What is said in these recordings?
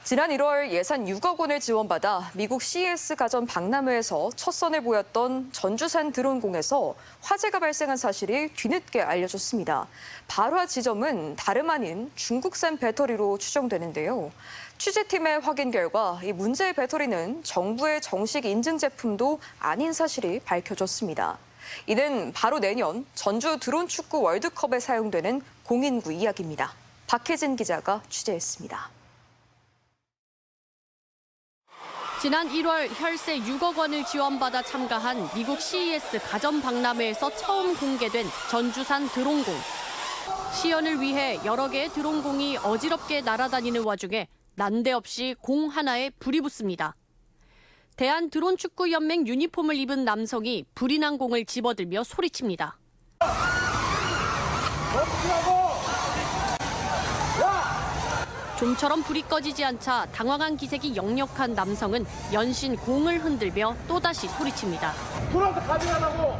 지난 1월 예산 6억 원을 지원받아 미국 CES 가전 박람회에서 첫 선을 보였던 전주산 드론공에서 화재가 발생한 사실이 뒤늦게 알려졌습니다. 발화 지점은 다름 아닌 중국산 배터리로 추정되는데요. 취재팀의 확인 결과 이 문제의 배터리는 정부의 정식 인증 제품도 아닌 사실이 밝혀졌습니다. 이는 바로 내년 전주 드론 축구 월드컵에 사용되는 공인구 이야기입니다. 박혜진 기자가 취재했습니다. 지난 1월 혈세 6억 원을 지원받아 참가한 미국 CES 가전 박람회에서 처음 공개된 전주산 드론공. 시연을 위해 여러 개의 드론공이 어지럽게 날아다니는 와중에 난데없이 공 하나에 불이 붙습니다. 대한드론축구연맹 유니폼을 입은 남성이 불이 난 공을 집어들며 소리칩니다. 좀처럼 불이 꺼지지 않자 당황한 기색이 역력한 남성은 연신 공을 흔들며 또다시 소리칩니다. 불어서 가져가라고!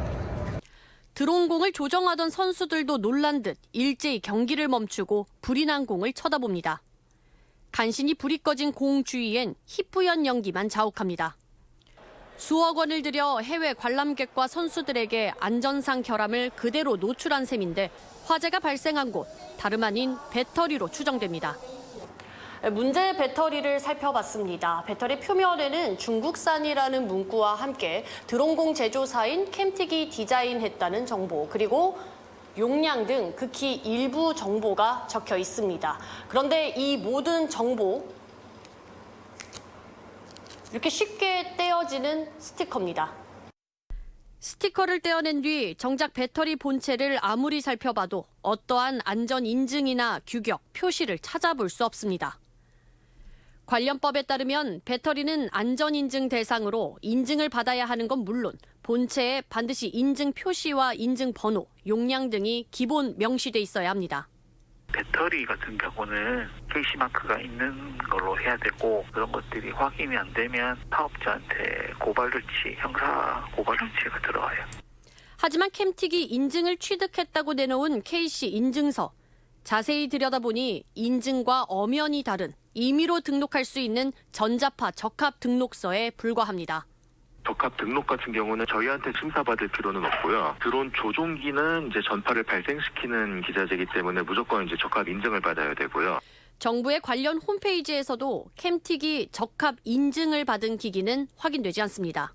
드론공을 조정하던 선수들도 놀란 듯 일제히 경기를 멈추고 불이 난 공을 쳐다봅니다. 간신히 불이 꺼진 공 주위엔 희뿌연 연기만 자욱합니다. 수억 원을 들여 해외 관람객과 선수들에게 안전상 결함을 그대로 노출한 셈인데 화재가 발생한 곳 다름 아닌 배터리로 추정됩니다. 문제의 배터리를 살펴봤습니다. 배터리 표면에는 중국산이라는 문구와 함께 드론공 제조사인 캠틱이 디자인했다는 정보, 그리고 용량 등 극히 일부 정보가 적혀 있습니다. 그런데 이 모든 정보, 이렇게 쉽게 떼어지는 스티커입니다. 스티커를 떼어낸 뒤 정작 배터리 본체를 아무리 살펴봐도 어떠한 안전 인증이나 규격, 표시를 찾아볼 수 없습니다. 관련법에 따르면 배터리는 안전인증 대상으로 인증을 받아야 하는 건 물론 본체에 반드시 인증 표시와 인증 번호, 용량 등이 기본 명시돼 있어야 합니다. 배터리 같은 경우는 KC마크가 있는 걸로 해야 되고 그런 것들이 확인이 안 되면 사업자한테 고발 조치, 형사 고발 조치가 들어와요. 하지만 캠틱이 인증을 취득했다고 내놓은 KC 인증서. 자세히 들여다보니 인증과 엄연히 다른 임의로 등록할 수 있는 전자파 적합 등록서에 불과합니다. 적합 등록 같은 경우는 저희한테 심사받을 필요는 없고요. 드론 조종기는 이제 전파를 발생시키는 기자재이기 때문에 무조건 이제 적합 인증을 받아야 되고요. 정부의 관련 홈페이지에서도 캠틱이 적합 인증을 받은 기기는 확인되지 않습니다.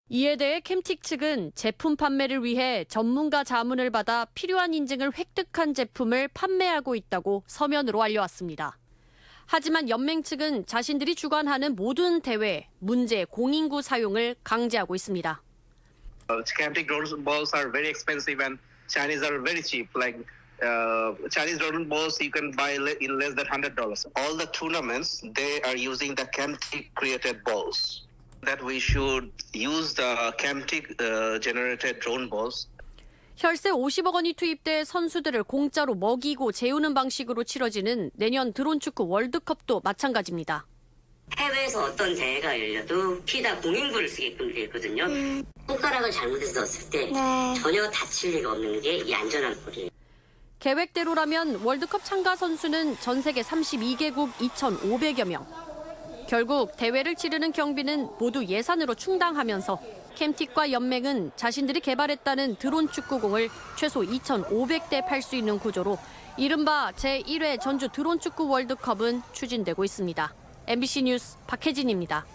이에 대해 캠틱 측은 제품 판매를 위해 전문가 자문을 받아 필요한 인증을 획득한 제품을 판매하고 있다고 서면으로 알려왔습니다. 하지만 연맹 측은 자신들이 주관하는 모든 대회에 문제 공인구 사용을 강제하고 있습니다. Camtic drone balls are very expensive and Chinese are very cheap. Like Chinese drone balls you can buy in less than $100. All the tournaments they are using the Camtic created balls. That we should use the Camtic generated drone balls. 혈세 50억 원이 투입돼 선수들을 공짜로 먹이고 재우는 방식으로 치러지는 내년 드론 축구 월드컵도 마찬가지입니다. 해외에서 어떤 대회가 열려도 피다 공인구를 쓰게끔 되어 있거든요. 손가락을 잘못해서 넣었을 때 전혀 다칠 리가 없는 게 이 안전한 꼴이에요. 계획대로라면 월드컵 참가 선수는 전 세계 32개국 2,500여 명. 결국 대회를 치르는 경비는 모두 예산으로 충당하면서 캠틱과 연맹은 자신들이 개발했다는 드론 축구공을 최소 2,500대 팔 수 있는 구조로 이른바 제1회 전주 드론 축구 월드컵은 추진되고 있습니다. MBC 뉴스 박혜진입니다.